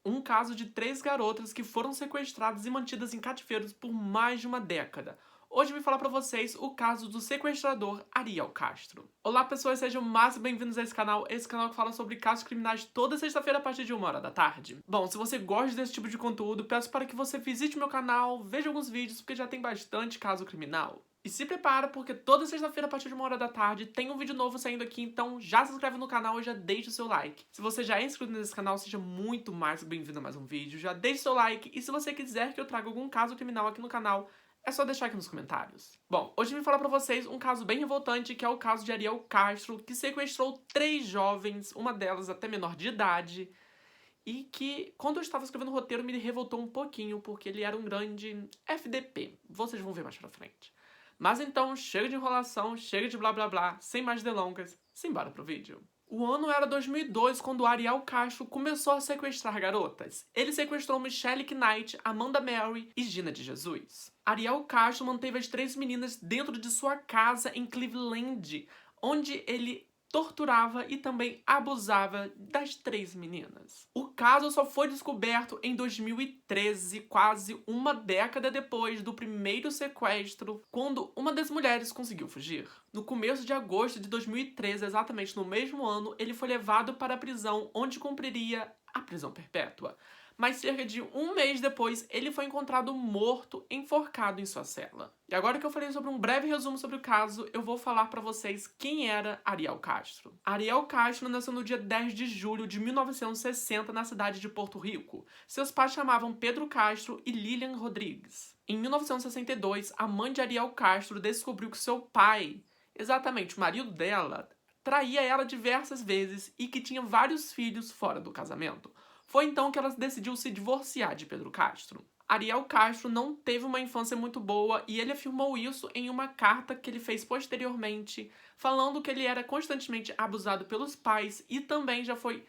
um caso de 3 garotas que foram sequestradas e mantidas em cativeiros por mais de uma década. Hoje eu vim falar pra vocês o caso do sequestrador Ariel Castro. Olá pessoas, sejam mais bem-vindos a esse canal que fala sobre casos criminais toda sexta-feira a partir de 1h da tarde. Bom, se você gosta desse tipo de conteúdo, peço para que você visite meu canal, veja alguns vídeos, porque já tem bastante caso criminal. E se prepara, porque toda sexta-feira a partir de 1h da tarde tem um vídeo novo saindo aqui, então já se inscreve no canal e já deixa o seu like. Se você já é inscrito nesse canal, seja muito mais bem-vindo a mais um vídeo, já deixa o seu like, e se você quiser que eu traga algum caso criminal aqui no canal, é só deixar aqui nos comentários. Bom, hoje eu vim falar pra vocês um caso bem revoltante, que é o caso de Ariel Castro, que sequestrou 3 jovens, uma delas até menor de idade, e que, quando eu estava escrevendo o roteiro, me revoltou um pouquinho, porque ele era um grande FDP. Vocês vão ver mais pra frente. Mas então, chega de enrolação, chega de blá blá blá, sem mais delongas, simbora pro vídeo. O ano era 2002, quando Ariel Castro começou a sequestrar garotas. Ele sequestrou Michelle Knight, Amanda Mary e Gina de Jesus. Ariel Castro manteve as 3 meninas dentro de sua casa em Cleveland, onde ele torturava e também abusava das 3 meninas. O caso só foi descoberto em 2013, quase uma década depois do primeiro sequestro, quando uma das mulheres conseguiu fugir. No começo de agosto de 2013, exatamente no mesmo ano, ele foi levado para a prisão, onde cumpriria a prisão perpétua. Mas cerca de um mês depois, ele foi encontrado morto, enforcado em sua cela. E agora que eu falei sobre um breve resumo sobre o caso, eu vou falar pra vocês quem era Ariel Castro. Ariel Castro nasceu no dia 10 de julho de 1960 na cidade de Porto Rico. Seus pais chamavam Pedro Castro e Lilian Rodrigues. Em 1962, a mãe de Ariel Castro descobriu que seu pai, exatamente o marido dela, traía ela diversas vezes e que tinha vários filhos fora do casamento. Foi então que ela decidiu se divorciar de Pedro Castro. Ariel Castro não teve uma infância muito boa e ele afirmou isso em uma carta que ele fez posteriormente, falando que ele era constantemente abusado pelos pais e também já foi,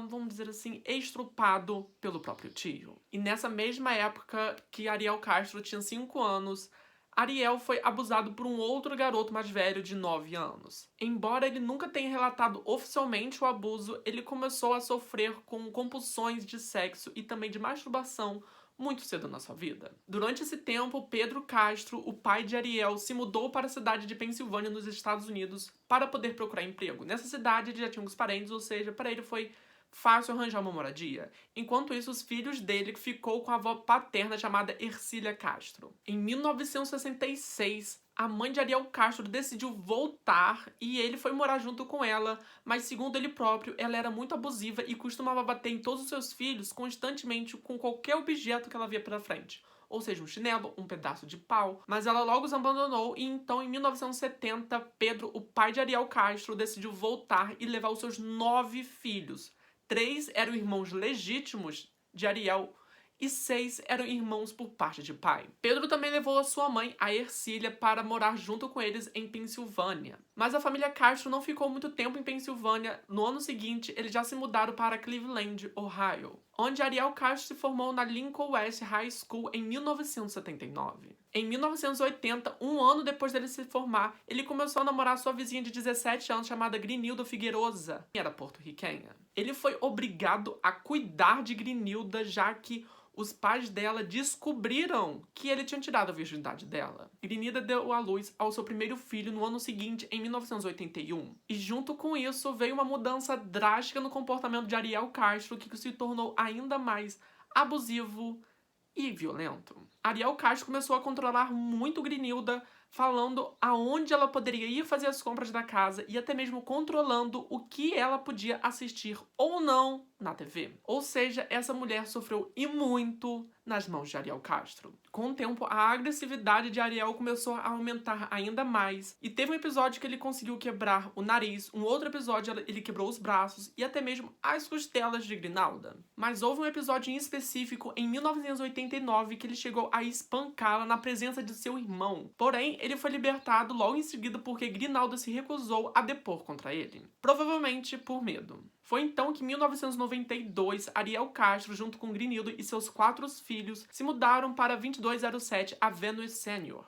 vamos dizer assim, estrupado pelo próprio tio. E nessa mesma época que Ariel Castro tinha 5 anos, Ariel foi abusado por um outro garoto mais velho de 9 anos. Embora ele nunca tenha relatado oficialmente o abuso, ele começou a sofrer com compulsões de sexo e também de masturbação muito cedo na sua vida. Durante esse tempo, Pedro Castro, o pai de Ariel, se mudou para a cidade de Pensilvânia, nos Estados Unidos, para poder procurar emprego. Nessa cidade ele já tinha uns parentes, ou seja, para ele foi fácil arranjar uma moradia. Enquanto isso, os filhos dele ficou com a avó paterna chamada Ercília Castro. Em 1966, a mãe de Ariel Castro decidiu voltar e ele foi morar junto com ela, mas segundo ele próprio, ela era muito abusiva e costumava bater em todos os seus filhos constantemente com qualquer objeto que ela via pela frente. Ou seja, um chinelo, um pedaço de pau. Mas ela logo os abandonou e então, em 1970, Pedro, o pai de Ariel Castro, decidiu voltar e levar os seus 9 filhos. 3 eram irmãos legítimos de Ariel e 6 eram irmãos por parte de pai. Pedro também levou a sua mãe, a Ercília, para morar junto com eles em Pensilvânia. Mas a família Castro não ficou muito tempo em Pensilvânia. No ano seguinte, eles já se mudaram para Cleveland, Ohio, onde Ariel Castro se formou na Lincoln West High School em 1979. Em 1980, um ano depois dele se formar, ele começou a namorar sua vizinha de 17 anos chamada Grinilda Figueroa, que era porto-riquenha. Ele foi obrigado a cuidar de Grinilda, já que os pais dela descobriram que ele tinha tirado a virgindade dela. Grinilda deu à luz ao seu primeiro filho no ano seguinte, em 1981. E junto com isso veio uma mudança drástica no comportamento de Ariel Castro, que se tornou ainda mais abusivo e violento. Ariel Castro começou a controlar muito Grinilda, falando aonde ela poderia ir fazer as compras da casa e até mesmo controlando o que ela podia assistir ou não na TV. Ou seja, essa mulher sofreu e muito nas mãos de Ariel Castro. Com o tempo, a agressividade de Ariel começou a aumentar ainda mais e teve um episódio que ele conseguiu quebrar o nariz, um outro episódio ele quebrou os braços e até mesmo as costelas de Grinalda. Mas houve um episódio em específico em 1989 que ele chegou a espancá-la na presença de seu irmão. Porém, ele foi libertado logo em seguida porque Grinalda se recusou a depor contra ele, provavelmente por medo. Foi então que em 1992, Ariel Castro, junto com Grinilda e seus 4 filhos, se mudaram para 2207 Avenue Senior.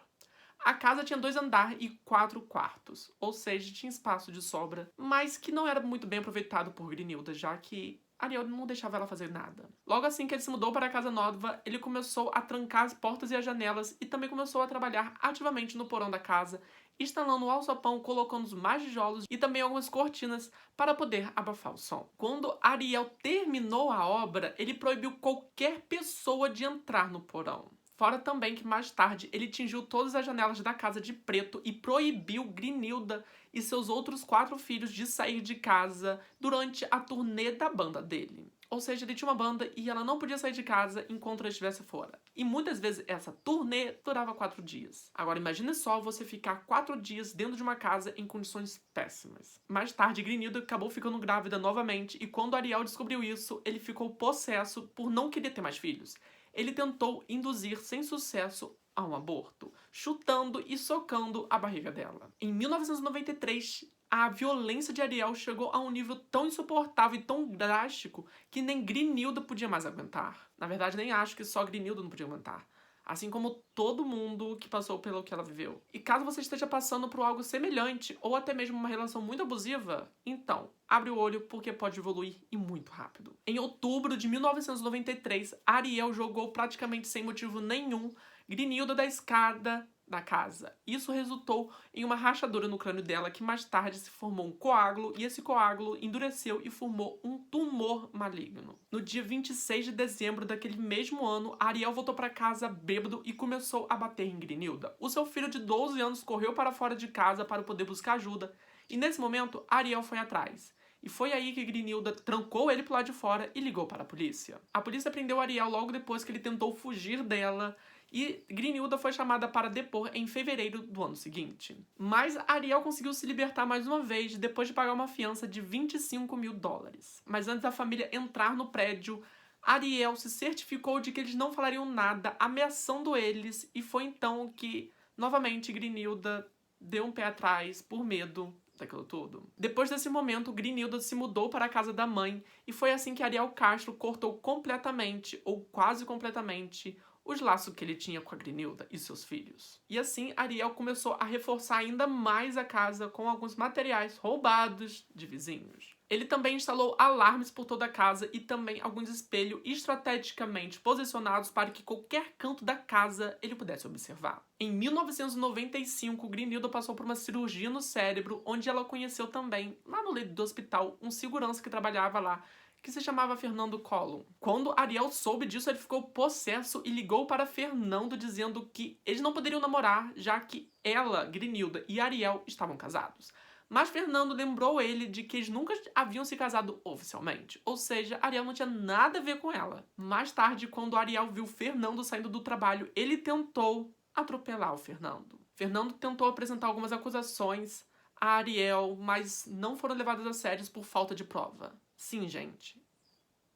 A casa tinha 2 andares e 4 quartos, ou seja, tinha espaço de sobra, mas que não era muito bem aproveitado por Grinilda, já que Ariel não deixava ela fazer nada. Logo assim que ele se mudou para a casa nova, ele começou a trancar as portas e as janelas e também começou a trabalhar ativamente no porão da casa, instalando o alçapão, colocando mais tijolos e também algumas cortinas para poder abafar o som. Quando Ariel terminou a obra, ele proibiu qualquer pessoa de entrar no porão. Fora também que mais tarde ele tingiu todas as janelas da casa de preto e proibiu Grinilda e seus outros 4 filhos de sair de casa durante a turnê da banda dele. Ou seja, ele tinha uma banda e ela não podia sair de casa enquanto ele estivesse fora. E muitas vezes essa turnê durava 4 dias. Agora imagine só você ficar 4 dias dentro de uma casa em condições péssimas. Mais tarde, Grinilda acabou ficando grávida novamente e quando Ariel descobriu isso, ele ficou possesso por não querer ter mais filhos. Ele tentou induzir sem sucesso a um aborto, chutando e socando a barriga dela. Em 1993, a violência de Ariel chegou a um nível tão insuportável e tão drástico que nem Grinilda podia mais aguentar. Na verdade, nem acho que só Grinilda não podia aguentar. Assim como todo mundo que passou pelo que ela viveu. E caso você esteja passando por algo semelhante ou até mesmo uma relação muito abusiva, então, abre o olho porque pode evoluir e muito rápido. Em outubro de 1993, Ariel jogou praticamente sem motivo nenhum Grinilda da escada da casa. Isso resultou em uma rachadura no crânio dela que mais tarde se formou um coágulo e esse coágulo endureceu e formou um tumor maligno. No dia 26 de dezembro daquele mesmo ano, Ariel voltou para casa bêbado e começou a bater em Grinilda. O seu filho de 12 anos correu para fora de casa para poder buscar ajuda e nesse momento Ariel foi atrás. E foi aí que Grinilda trancou ele pro lado de fora e ligou para a polícia. A polícia prendeu Ariel logo depois que ele tentou fugir dela e Grinilda foi chamada para depor em fevereiro do ano seguinte. Mas Ariel conseguiu se libertar mais uma vez depois de pagar uma fiança de $25.000. Mas antes da família entrar no prédio, Ariel se certificou de que eles não falariam nada, ameaçando eles, e foi então que, novamente, Grinilda deu um pé atrás por medo daquilo tudo. Depois desse momento, Grinilda se mudou para a casa da mãe e foi assim que Ariel Castro cortou completamente, ou quase completamente, os laços que ele tinha com a Grinilda e seus filhos. E assim, Ariel começou a reforçar ainda mais a casa com alguns materiais roubados de vizinhos. Ele também instalou alarmes por toda a casa e também alguns espelhos estrategicamente posicionados para que qualquer canto da casa ele pudesse observar. Em 1995, Grinilda passou por uma cirurgia no cérebro, onde ela conheceu também, lá no leito do hospital, um segurança que trabalhava lá, que se chamava Fernando Collum. Quando Ariel soube disso, ele ficou possesso e ligou para Fernando dizendo que eles não poderiam namorar, já que ela, Grinilda e Ariel estavam casados. Mas Fernando lembrou ele de que eles nunca haviam se casado oficialmente, ou seja, Ariel não tinha nada a ver com ela. Mais tarde, quando Ariel viu Fernando saindo do trabalho, ele tentou atropelar o Fernando. Fernando tentou apresentar algumas acusações a Ariel, mas não foram levadas a sério por falta de prova. Sim, gente.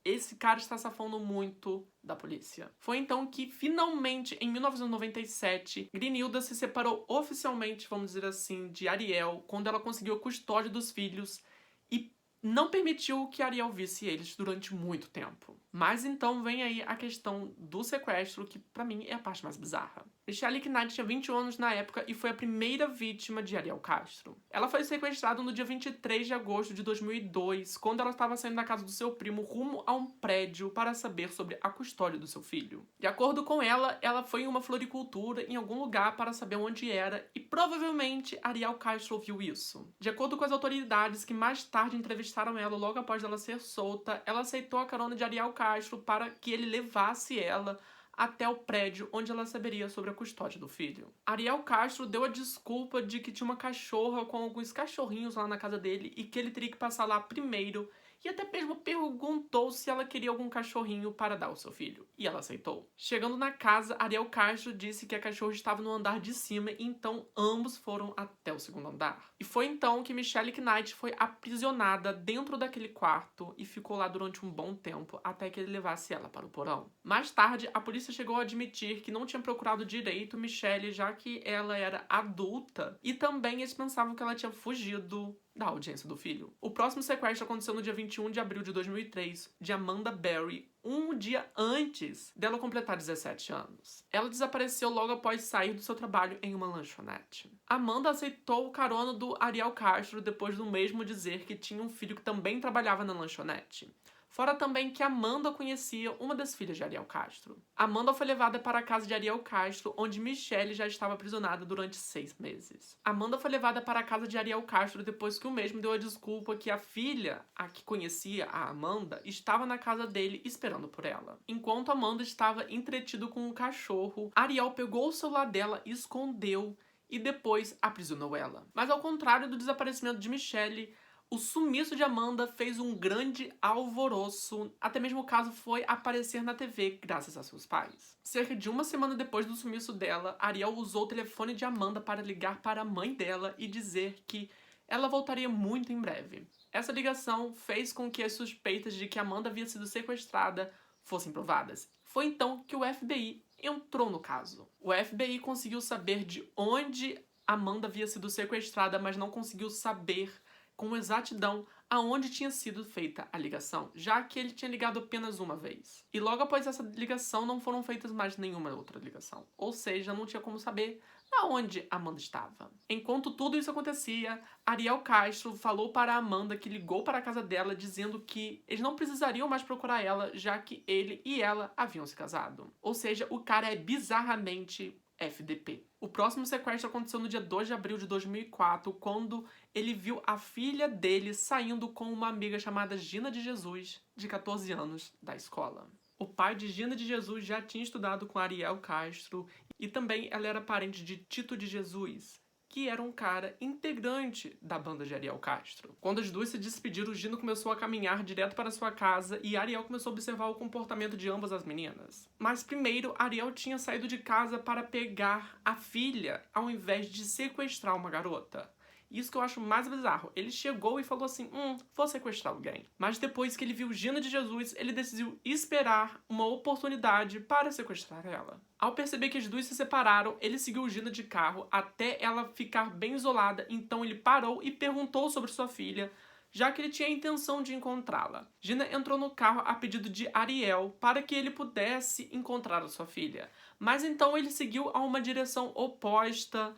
Esse cara está safando muito da polícia. Foi então que, finalmente, em 1997, Grinilda se separou oficialmente, vamos dizer assim, de Ariel, quando ela conseguiu a custódia dos filhos e não permitiu que Ariel visse eles durante muito tempo. Mas então vem aí a questão do sequestro, que pra mim é a parte mais bizarra. Michelle Knight tinha 21 anos na época e foi a primeira vítima de Ariel Castro. Ela foi sequestrada no dia 23 de agosto de 2002, quando ela estava saindo da casa do seu primo rumo a um prédio para saber sobre a custódia do seu filho. De acordo com ela, ela foi em uma floricultura em algum lugar para saber onde era e provavelmente Ariel Castro viu isso. De acordo com as autoridades que mais tarde entrevistaram ela logo após ela ser solta, ela aceitou a carona de Ariel Castro para que ele levasse ela até o prédio onde ela saberia sobre a custódia do filho. Ariel Castro deu a desculpa de que tinha uma cachorra com alguns cachorrinhos lá na casa dele e que ele teria que passar lá primeiro e até mesmo perguntou se ela queria algum cachorrinho para dar ao seu filho. E ela aceitou. Chegando na casa, Ariel Castro disse que a cachorra estava no andar de cima e então ambos foram até o segundo andar. E foi então que Michelle Knight foi aprisionada dentro daquele quarto e ficou lá durante um bom tempo até que ele levasse ela para o porão. Mais tarde, a polícia chegou a admitir que não tinha procurado direito Michelle, já que ela era adulta e também eles pensavam que ela tinha fugido da audiência do filho. O próximo sequestro aconteceu no dia 21 de abril de 2003, de Amanda Berry, um dia antes dela completar 17 anos. Ela desapareceu logo após sair do seu trabalho em uma lanchonete. Amanda aceitou o carona do Ariel Castro depois do mesmo dizer que tinha um filho que também trabalhava na lanchonete. Fora também que Amanda conhecia uma das filhas de Ariel Castro. Amanda foi levada para a casa de Ariel Castro, onde Michelle já estava aprisionada durante 6 meses. Amanda foi levada para a casa de Ariel Castro depois que o mesmo deu a desculpa que a filha, a que conhecia a Amanda, estava na casa dele esperando por ela. Enquanto Amanda estava entretido com um cachorro, Ariel pegou o celular dela, escondeu e depois aprisionou ela. Mas ao contrário do desaparecimento de Michelle, o sumiço de Amanda fez um grande alvoroço, até mesmo o caso foi aparecer na TV graças a seus pais. Cerca de uma semana depois do sumiço dela, Ariel usou o telefone de Amanda para ligar para a mãe dela e dizer que ela voltaria muito em breve. Essa ligação fez com que as suspeitas de que Amanda havia sido sequestrada fossem provadas. Foi então que o FBI entrou no caso. O FBI conseguiu saber de onde Amanda havia sido sequestrada, mas não conseguiu saber com exatidão aonde tinha sido feita a ligação, já que ele tinha ligado apenas uma vez. E logo após essa ligação não foram feitas mais nenhuma outra ligação. Ou seja, não tinha como saber aonde Amanda estava. Enquanto tudo isso acontecia, Ariel Castro falou para Amanda que ligou para a casa dela dizendo que eles não precisariam mais procurar ela, já que ele e ela haviam se casado. Ou seja, o cara é bizarramente FDP. O próximo sequestro aconteceu no dia 2 de abril de 2004, quando ele viu a filha dele saindo com uma amiga chamada Gina de Jesus, de 14 anos, da escola. O pai de Gina de Jesus já tinha estudado com Ariel Castro e também ela era parente de Tito de Jesus, que era um cara integrante da banda de Ariel Castro. Quando as duas se despediram, Gina começou a caminhar direto para sua casa e Ariel começou a observar o comportamento de ambas as meninas. Mas primeiro, Ariel tinha saído de casa para pegar a filha, ao invés de sequestrar uma garota. Isso que eu acho mais bizarro. Ele chegou e falou assim, vou sequestrar alguém. Mas depois que ele viu Gina de Jesus, ele decidiu esperar uma oportunidade para sequestrar ela. Ao perceber que as duas se separaram, ele seguiu Gina de carro até ela ficar bem isolada, então ele parou e perguntou sobre sua filha, já que ele tinha a intenção de encontrá-la. Gina entrou no carro a pedido de Ariel para que ele pudesse encontrar a sua filha. Mas então ele seguiu a uma direção oposta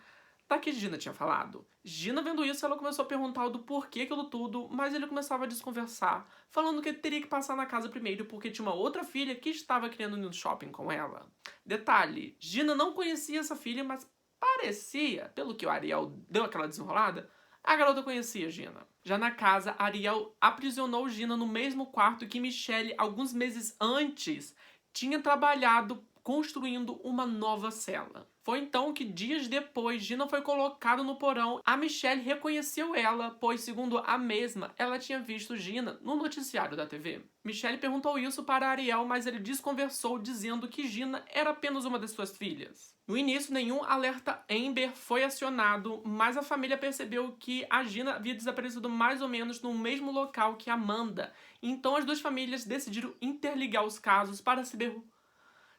da que Gina tinha falado. Gina, vendo isso, ela começou a perguntar do porquê aquilo tudo, mas ele começava a desconversar, falando que ele teria que passar na casa primeiro porque tinha uma outra filha que estava querendo ir no shopping com ela. Detalhe, Gina não conhecia essa filha, mas parecia, pelo que o Ariel deu aquela desenrolada, a garota conhecia Gina. Já na casa, Ariel aprisionou Gina no mesmo quarto que Michelle, alguns meses antes, tinha trabalhado construindo uma nova cela. Foi então que, dias depois, Gina foi colocada no porão. A Michelle reconheceu ela, pois, segundo a mesma, ela tinha visto Gina no noticiário da TV. Michelle perguntou isso para Ariel, mas ele desconversou, dizendo que Gina era apenas uma das suas filhas. No início, nenhum alerta Amber foi acionado, mas a família percebeu que a Gina havia desaparecido mais ou menos no mesmo local que Amanda. Então, as duas famílias decidiram interligar os casos para saber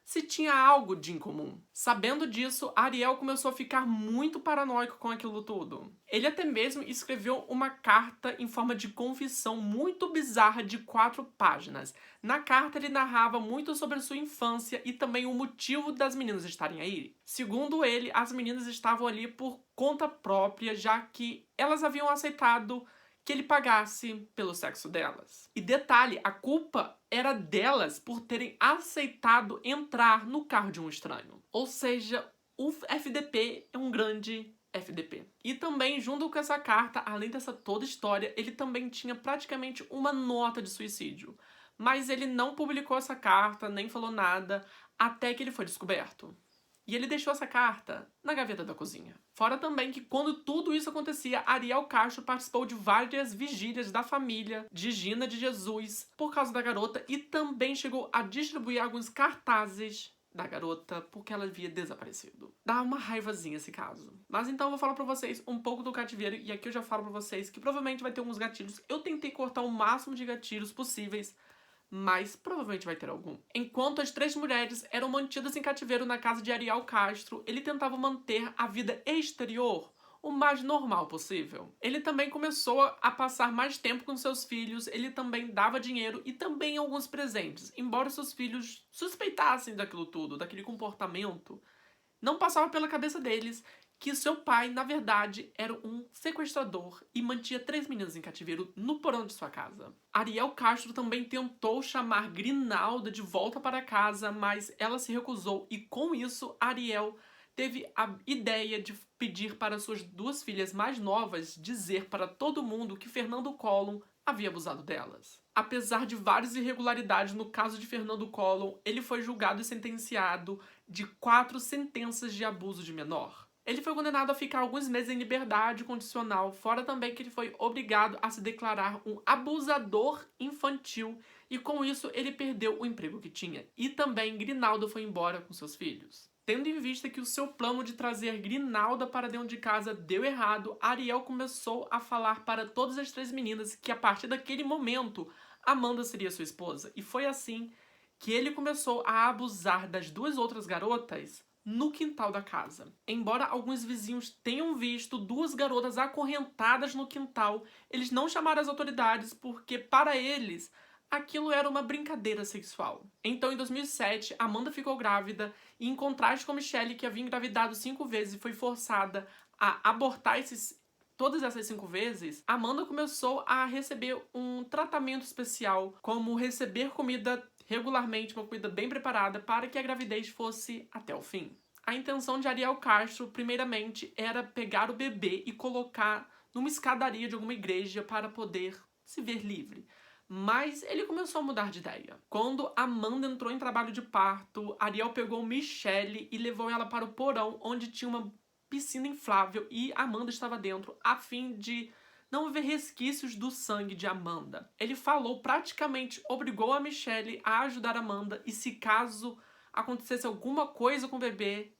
se tinha algo de incomum. Sabendo disso, Ariel começou a ficar muito paranoico com aquilo tudo. Ele até mesmo escreveu uma carta em forma de confissão muito bizarra de 4 páginas. Na carta ele narrava muito sobre sua infância e também o motivo das meninas estarem aí. Segundo ele, as meninas estavam ali por conta própria, já que elas haviam aceitado que ele pagasse pelo sexo delas. E detalhe, a culpa era delas por terem aceitado entrar no carro de um estranho. Ou seja, o FDP é um grande FDP. E também, junto com essa carta, além dessa toda história, ele também tinha praticamente uma nota de suicídio. Mas ele não publicou essa carta, nem falou nada, até que ele foi descoberto. E ele deixou essa carta na gaveta da cozinha. Fora também que quando tudo isso acontecia, Ariel Castro participou de várias vigílias da família de Gina de Jesus por causa da garota e também chegou a distribuir alguns cartazes da garota porque ela havia desaparecido. Dá uma raivazinha esse caso. Mas então eu vou falar pra vocês um pouco do cativeiro e aqui eu já falo pra vocês que provavelmente vai ter alguns gatilhos. Eu tentei cortar o máximo de gatilhos possíveis, mas provavelmente vai ter algum. Enquanto as 3 mulheres eram mantidas em cativeiro na casa de Ariel Castro, ele tentava manter a vida exterior o mais normal possível. Ele também começou a passar mais tempo com seus filhos, ele também dava dinheiro e também alguns presentes. Embora seus filhos suspeitassem daquilo tudo, daquele comportamento, não passava pela cabeça deles que seu pai, na verdade, era um sequestrador e mantinha 3 meninas em cativeiro no porão de sua casa. Ariel Castro também tentou chamar Grinalda de volta para casa, mas ela se recusou e com isso Ariel teve a ideia de pedir para suas 2 filhas mais novas dizer para todo mundo que Fernando Collor havia abusado delas. Apesar de várias irregularidades no caso de Fernando Collor, ele foi julgado e sentenciado de 4 sentenças de abuso de menor. Ele foi condenado a ficar alguns meses em liberdade condicional, fora também que ele foi obrigado a se declarar um abusador infantil e com isso ele perdeu o emprego que tinha. E também Grinalda foi embora com seus filhos. Tendo em vista que o seu plano de trazer Grinalda para dentro de casa deu errado, Ariel começou a falar para todas as 3 meninas que a partir daquele momento Amanda seria sua esposa. E foi assim que ele começou a abusar das 2 outras garotas no quintal da casa. Embora alguns vizinhos tenham visto 2 garotas acorrentadas no quintal, eles não chamaram as autoridades porque, para eles, aquilo era uma brincadeira sexual. Então, em 2007, Amanda ficou grávida e, em contraste com Michelle, que havia engravidado 5 vezes e foi forçada a abortar todas essas 5 vezes, Amanda começou a receber um tratamento especial, como receber comida regularmente, uma comida bem preparada, para que a gravidez fosse até o fim. A intenção de Ariel Castro, primeiramente, era pegar o bebê e colocar numa escadaria de alguma igreja para poder se ver livre. Mas ele começou a mudar de ideia. Quando Amanda entrou em trabalho de parto, Ariel pegou Michelle e levou ela para o porão, onde tinha uma piscina inflável e Amanda estava dentro, a fim de não haver resquícios do sangue de Amanda. Ele falou, praticamente obrigou a Michelle a ajudar Amanda e se caso acontecesse alguma coisa com o bebê,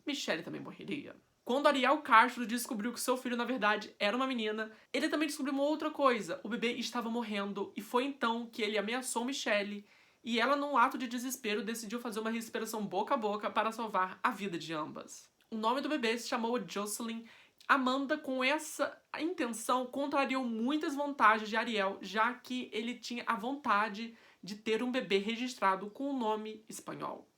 Michelle também morreria. Quando Ariel Castro descobriu que seu filho, na verdade, era uma menina, ele também descobriu uma outra coisa. O bebê estava morrendo e foi então que ele ameaçou Michelle e ela, num ato de desespero, decidiu fazer uma respiração boca a boca para salvar a vida de ambas. O nome do bebê se chamou Jocelyn. Amanda, com essa intenção, contrariou muitas vantagens de Ariel, já que ele tinha a vontade de ter um bebê registrado com o nome espanhol.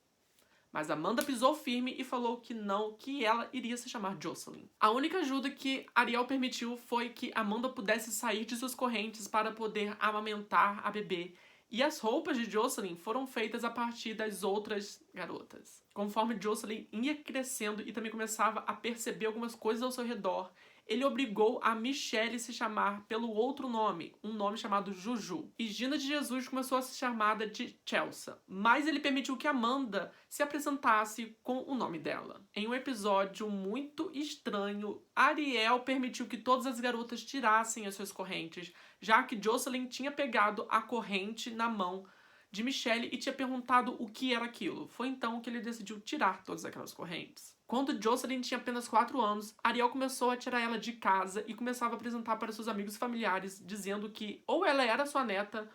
Mas Amanda pisou firme e falou que não, que ela iria se chamar Jocelyn. A única ajuda que Ariel permitiu foi que Amanda pudesse sair de suas correntes para poder amamentar a bebê. E as roupas de Jocelyn foram feitas a partir das outras garotas. Conforme Jocelyn ia crescendo e também começava a perceber algumas coisas ao seu redor, ele obrigou a Michelle se chamar pelo outro nome, um nome chamado Juju. E Gina de Jesus começou a ser chamada de Chelsea, mas ele permitiu que Amanda se apresentasse com o nome dela. Em um episódio muito estranho, Ariel permitiu que todas as garotas tirassem as suas correntes, já que Jocelyn tinha pegado a corrente na mão de Michelle e tinha perguntado o que era aquilo. Foi então que ele decidiu tirar todas aquelas correntes. Quando Jocelyn tinha apenas 4 anos, Ariel começou a tirar ela de casa e começava a apresentar para seus amigos e familiares, dizendo que ou ela era sua neta,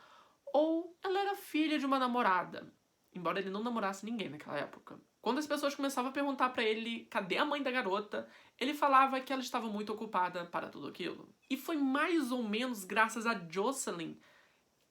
ou ela era filha de uma namorada. Embora ele não namorasse ninguém naquela época. Quando as pessoas começavam a perguntar para ele cadê a mãe da garota, ele falava que ela estava muito ocupada para tudo aquilo. E foi mais ou menos graças a Jocelyn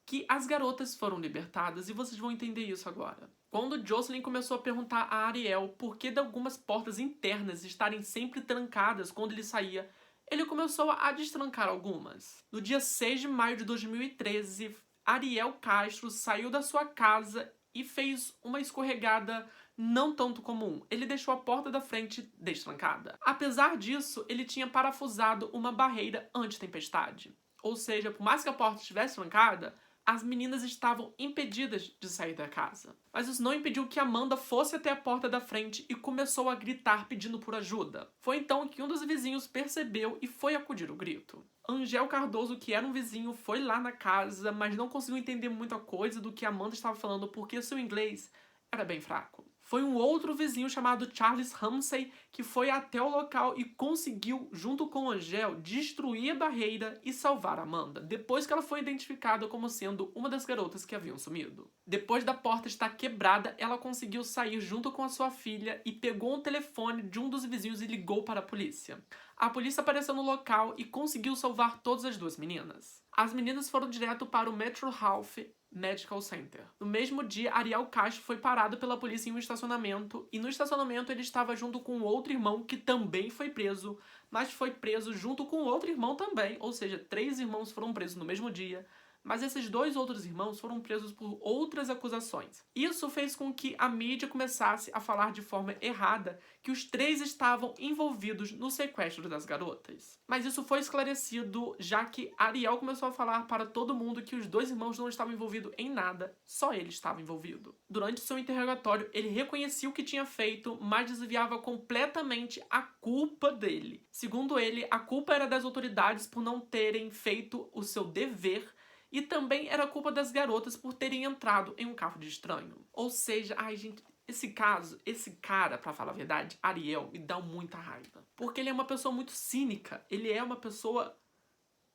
que as garotas foram libertadas, e vocês vão entender isso agora. Quando Jocelyn começou a perguntar a Ariel por que de algumas portas internas estarem sempre trancadas quando ele saía, ele começou a destrancar algumas. No dia 6 de maio de 2013, Ariel Castro saiu da sua casa e fez uma escorregada não tanto comum. Ele deixou a porta da frente destrancada. Apesar disso, ele tinha parafusado uma barreira anti-tempestade. Ou seja, por mais que a porta estivesse trancada, as meninas estavam impedidas de sair da casa. Mas isso não impediu que Amanda fosse até a porta da frente e começou a gritar pedindo por ajuda. Foi então que um dos vizinhos percebeu e foi acudir o grito. Angel Cardoso, que era um vizinho, foi lá na casa, mas não conseguiu entender muita coisa do que Amanda estava falando porque seu inglês era bem fraco. Foi um outro vizinho chamado Charles Ramsey que foi até o local e conseguiu, junto com Angel, destruir a barreira e salvar Amanda, depois que ela foi identificada como sendo uma das garotas que haviam sumido. Depois da porta estar quebrada, ela conseguiu sair junto com a sua filha e pegou um telefone de um dos vizinhos e ligou para a polícia. A polícia apareceu no local e conseguiu salvar todas as 2 meninas. As meninas foram direto para o Metro Health Medical Center. No mesmo dia, Ariel Castro foi parado pela polícia em um estacionamento, e no estacionamento ele estava junto com outro irmão que também foi preso, mas foi preso junto com outro irmão também, ou seja, 3 irmãos foram presos no mesmo dia, mas esses 2 outros irmãos foram presos por outras acusações. Isso fez com que a mídia começasse a falar de forma errada que os 3 estavam envolvidos no sequestro das garotas. Mas isso foi esclarecido, já que Ariel começou a falar para todo mundo que os 2 irmãos não estavam envolvidos em nada, só ele estava envolvido. Durante seu interrogatório, ele reconhecia o que tinha feito, mas desviava completamente a culpa dele. Segundo ele, a culpa era das autoridades por não terem feito o seu dever, e também era culpa das garotas por terem entrado em um carro de estranho. Ou seja, ai gente, esse cara, pra falar a verdade, Ariel, me dá muita raiva. Porque ele é uma pessoa muito cínica, ele é uma pessoa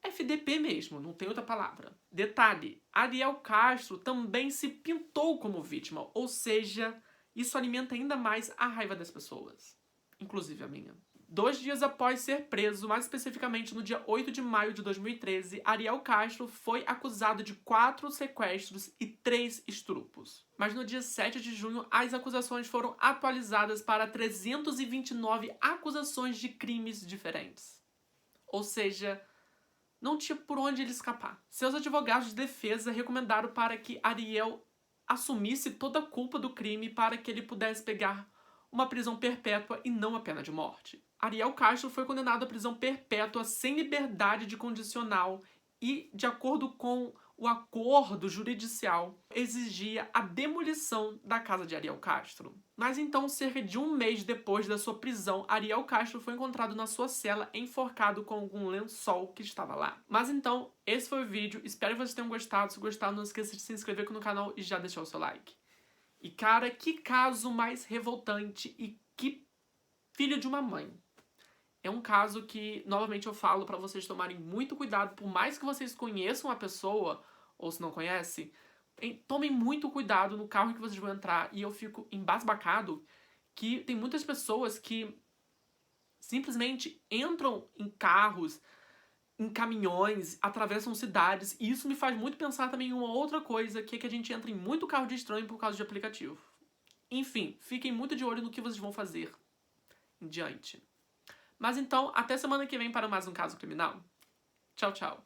FDP mesmo, não tem outra palavra. Detalhe, Ariel Castro também se pintou como vítima, ou seja, isso alimenta ainda mais a raiva das pessoas, inclusive a minha. 2 dias após ser preso, mais especificamente no dia 8 de maio de 2013, Ariel Castro foi acusado de 4 sequestros e 3 estupros. Mas no dia 7 de junho, as acusações foram atualizadas para 329 acusações de crimes diferentes. Ou seja, não tinha por onde ele escapar. Seus advogados de defesa recomendaram para que Ariel assumisse toda a culpa do crime para que ele pudesse pegar uma prisão perpétua e não a pena de morte. Ariel Castro foi condenado à prisão perpétua sem liberdade de condicional e, de acordo com o acordo juridicial, exigia a demolição da casa de Ariel Castro. Mas então, cerca de 1 mês depois da sua prisão, Ariel Castro foi encontrado na sua cela enforcado com algum lençol que estava lá. Mas então, esse foi o vídeo. Espero que vocês tenham gostado. Se gostaram, não esqueça de se inscrever aqui no canal e já deixar o seu like. E cara, que caso mais revoltante e que filho de uma mãe. É um caso que, novamente eu falo pra vocês tomarem muito cuidado, por mais que vocês conheçam a pessoa, ou se não conhecem, tomem muito cuidado no carro que vocês vão entrar. E eu fico embasbacado que tem muitas pessoas que simplesmente entram em carros, em caminhões, atravessam cidades, e isso me faz muito pensar também em uma outra coisa, que é que a gente entra em muito carro de estranho por causa de aplicativo. Enfim, fiquem muito de olho no que vocês vão fazer em diante. Mas então, até semana que vem para mais um caso criminal. Tchau, tchau.